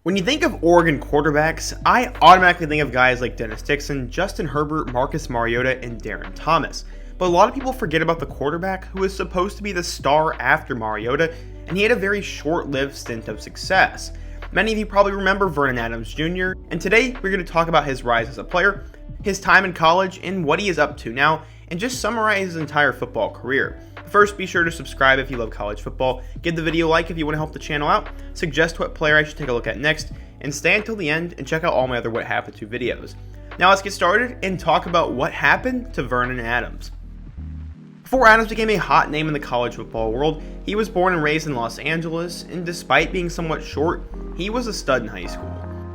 When you think of Oregon quarterbacks, I automatically think of guys like Dennis Dixon, Justin Herbert, Marcus Mariota, and Darren Thomas. But a lot of people forget about the quarterback who was supposed to be the star after Mariota, and he had a very short-lived stint of success. Many of you probably remember Vernon Adams Jr., and today we're going to talk about his rise as a player, his time in college, and what he is up to now, and just summarize his entire football career. First, be sure to subscribe if you love college football, give the video a like if you want to help the channel out, suggest what player I should take a look at next, and stay until the end and check out all my other What Happened To videos. Now let's get started and talk about what happened to Vernon Adams. Before Adams became a hot name in the college football world, he was born and raised in Los Angeles, and despite being somewhat short, he was a stud in high school.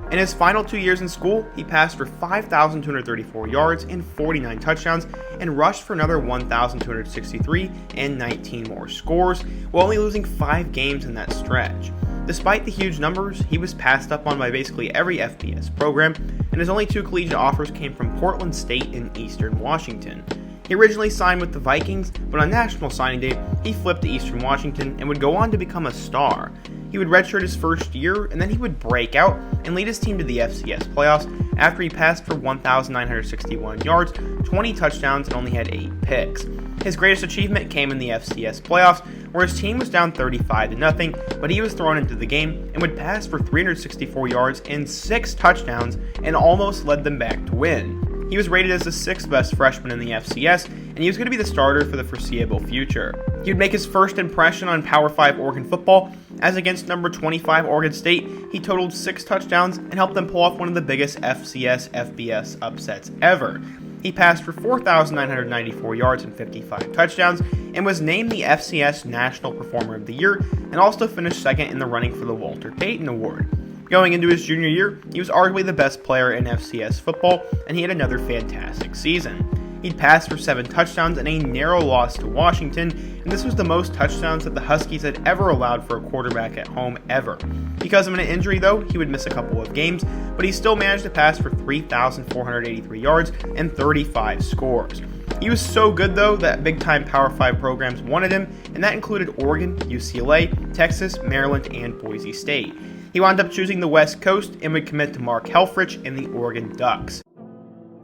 In his final 2 years in school, he passed for 5,234 yards and 49 touchdowns and rushed for another 1,263 and 19 more scores, while only losing 5 games in that stretch. Despite the huge numbers, he was passed up on by basically every FBS program, and his only 2 collegiate offers came from Portland State and Eastern Washington. He originally signed with the Vikings, but on National Signing Day, he flipped to Eastern Washington and would go on to become a star. He would redshirt his first year, and then he would break out and lead his team to the FCS playoffs after he passed for 1,961 yards, 20 touchdowns, and only had 8 picks. His greatest achievement came in the FCS playoffs, where his team was down 35-0, but he was thrown into the game and would pass for 364 yards and 6 touchdowns and almost led them back to win. He was rated as the 6th best freshman in the FCS, and he was going to be the starter for the foreseeable future. He would make his first impression on Power 5 Oregon football, as against number 25 Oregon State, he totaled 6 touchdowns and helped them pull off one of the biggest FCS-FBS upsets ever. He passed for 4,994 yards and 55 touchdowns, and was named the FCS National Performer of the Year, and also finished second in the running for the Walter Payton Award. Going into his junior year, he was arguably the best player in FCS football, and he had another fantastic season. He'd passed for 7 touchdowns in a narrow loss to Washington, and this was the most touchdowns that the Huskies had ever allowed for a quarterback at home ever. Because of an injury though, he would miss a couple of games, but he still managed to pass for 3,483 yards and 35 scores. He was so good though that big-time Power 5 programs wanted him, and that included Oregon, UCLA, Texas, Maryland, and Boise State. He wound up choosing the West Coast and would commit to Mark Helfrich and the Oregon Ducks.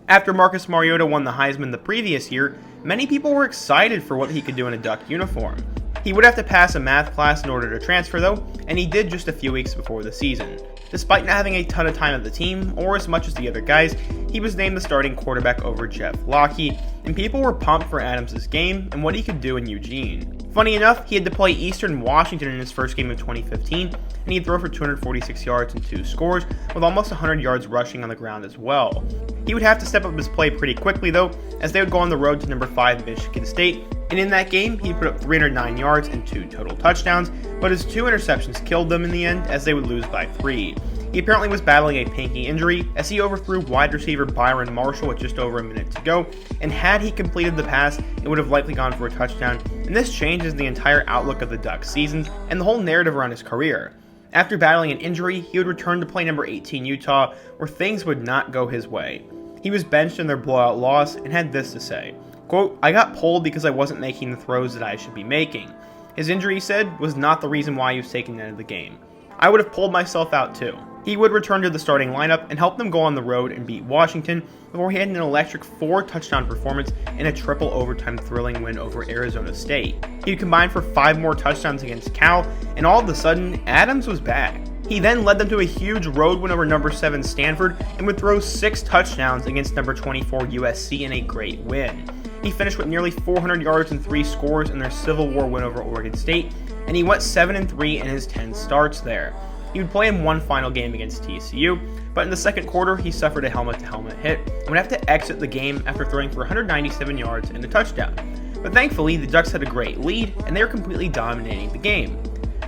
After Marcus Mariota won the Heisman the previous year, many people were excited for what he could do in a Duck uniform. He would have to pass a math class in order to transfer though, and he did just a few weeks before the season. Despite not having a ton of time at the team, or as much as the other guys, he was named the starting quarterback over Jeff Locke, and people were pumped for Adams' game and what he could do in Eugene. Funny enough, he had to play Eastern Washington in his first game of 2015, and he'd throw for 246 yards and 2 scores, with almost 100 yards rushing on the ground as well. He would have to step up his play pretty quickly though, as they would go on the road to number 5 Michigan State, and in that game, he put up 309 yards and 2 total touchdowns, but his 2 interceptions killed them in the end, as they would lose by 3. He apparently was battling a pinky injury, as he overthrew wide receiver Byron Marshall with just over a minute to go, and had he completed the pass, it would have likely gone for a touchdown, and this changes the entire outlook of the Ducks season, and the whole narrative around his career. After battling an injury, he would return to play number 18 Utah, where things would not go his way. He was benched in their blowout loss, and had this to say, quote, "I got pulled because I wasn't making the throws that I should be making." His injury, he said, was not the reason why he was taken out of the game. "I would have pulled myself out too." He would return to the starting lineup and help them go on the road and beat Washington before he had an electric 4-touchdown performance and a triple overtime thrilling win over Arizona State. He'd combine for 5 more touchdowns against Cal, and all of a sudden, Adams was back. He then led them to a huge road win over number 7 Stanford and would throw 6 touchdowns against number 24 USC in a great win. He finished with nearly 400 yards and 3 scores in their Civil War win over Oregon State, and he went 7-3 in his 10 starts there. He would play in one final game against TCU, but in the second quarter, he suffered a helmet-to-helmet hit and would have to exit the game after throwing for 197 yards and a touchdown. But thankfully, the Ducks had a great lead, and they were completely dominating the game.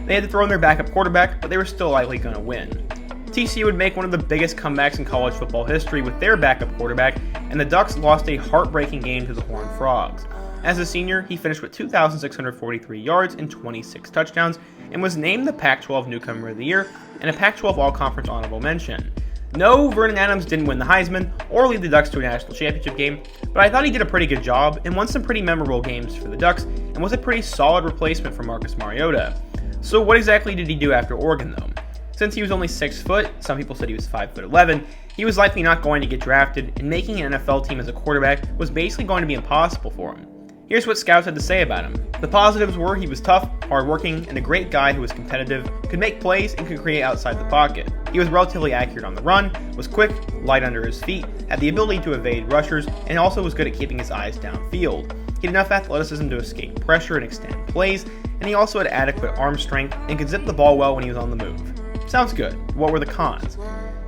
They had to throw in their backup quarterback, but they were still likely going to win. TCU would make one of the biggest comebacks in college football history with their backup quarterback, and the Ducks lost a heartbreaking game to the Horned Frogs. As a senior, he finished with 2,643 yards and 26 touchdowns, and was named the Pac-12 Newcomer of the Year and a Pac-12 All-Conference Honorable Mention. No, Vernon Adams didn't win the Heisman or lead the Ducks to a national championship game, but I thought he did a pretty good job and won some pretty memorable games for the Ducks and was a pretty solid replacement for Marcus Mariota. So what exactly did he do after Oregon though? Since he was only 6 foot, some people said he was 5'11", he was likely not going to get drafted, and making an NFL team as a quarterback was basically going to be impossible for him. Here's what scouts had to say about him. The positives were he was tough, hardworking, and a great guy who was competitive, could make plays, and could create outside the pocket. He was relatively accurate on the run, was quick, light under his feet, had the ability to evade rushers, and also was good at keeping his eyes downfield. He had enough athleticism to escape pressure and extend plays, and he also had adequate arm strength and could zip the ball well when he was on the move. Sounds good. What were the cons?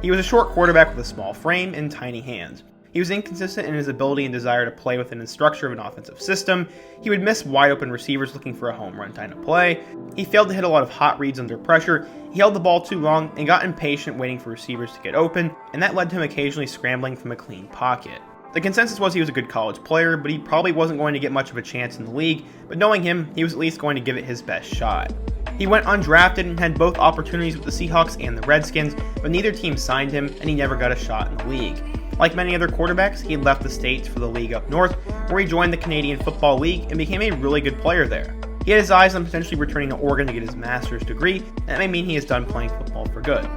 He was a short quarterback with a small frame and tiny hands. He was inconsistent in his ability and desire to play within the structure of an offensive system. He would miss wide open receivers looking for a home run kind of play. He failed to hit a lot of hot reads under pressure. He held the ball too long and got impatient waiting for receivers to get open, and that led to him occasionally scrambling from a clean pocket. The consensus was he was a good college player, but he probably wasn't going to get much of a chance in the league, but knowing him, he was at least going to give it his best shot. He went undrafted and had both opportunities with the Seahawks and the Redskins, but neither team signed him, and he never got a shot in the league. Like many other quarterbacks, he had left the States for the league up north, where he joined the Canadian Football League and became a really good player there. He had his eyes on potentially returning to Oregon to get his master's degree, and that may mean he is done playing football for good.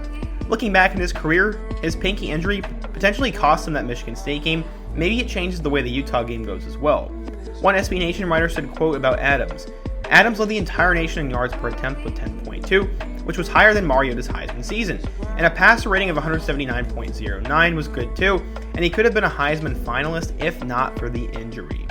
Looking back in his career, his pinky injury potentially cost him that Michigan State game. Maybe it changes the way the Utah game goes as well. One SB Nation writer said, quote, about Adams, "Adams led the entire nation in yards per attempt with 10.2, which was higher than Mariota's Heisman season, and a passer rating of 179.09 was good too, and he could have been a Heisman finalist if not for the injury."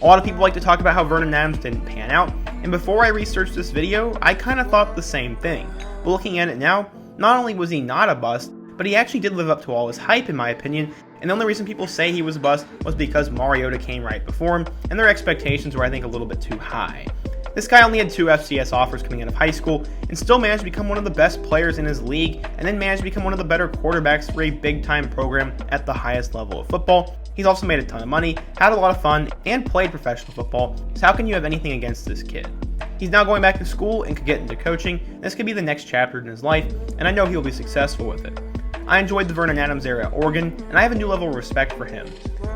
A lot of people like to talk about how Vernon Adams didn't pan out, and before I researched this video, I kind of thought the same thing. But looking at it now, not only was he not a bust, but he actually did live up to all his hype in my opinion, and the only reason people say he was a bust was because Mariota came right before him, and their expectations were I think a little bit too high. This guy only had 2 FCS offers coming out of high school, and still managed to become one of the best players in his league, and then managed to become one of the better quarterbacks for a big-time program at the highest level of football. He's also made a ton of money, had a lot of fun, and played professional football, so how can you have anything against this kid? He's now going back to school and could get into coaching, and this could be the next chapter in his life, and I know he'll be successful with it. I enjoyed the Vernon Adams era at Oregon, and I have a new level of respect for him.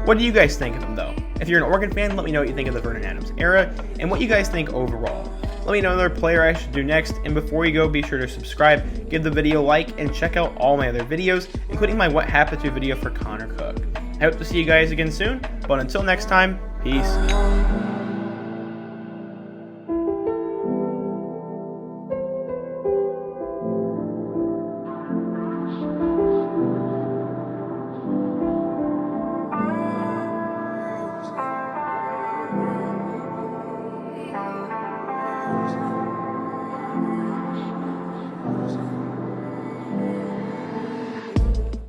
What do you guys think of him though? If you're an Oregon fan, let me know what you think of the Vernon Adams era, and what you guys think overall. Let me know another player I should do next, and before you go, be sure to subscribe, give the video a like, and check out all my other videos, including my What Happened To video for Connor Cook. I hope to see you guys again soon, but until next time, peace.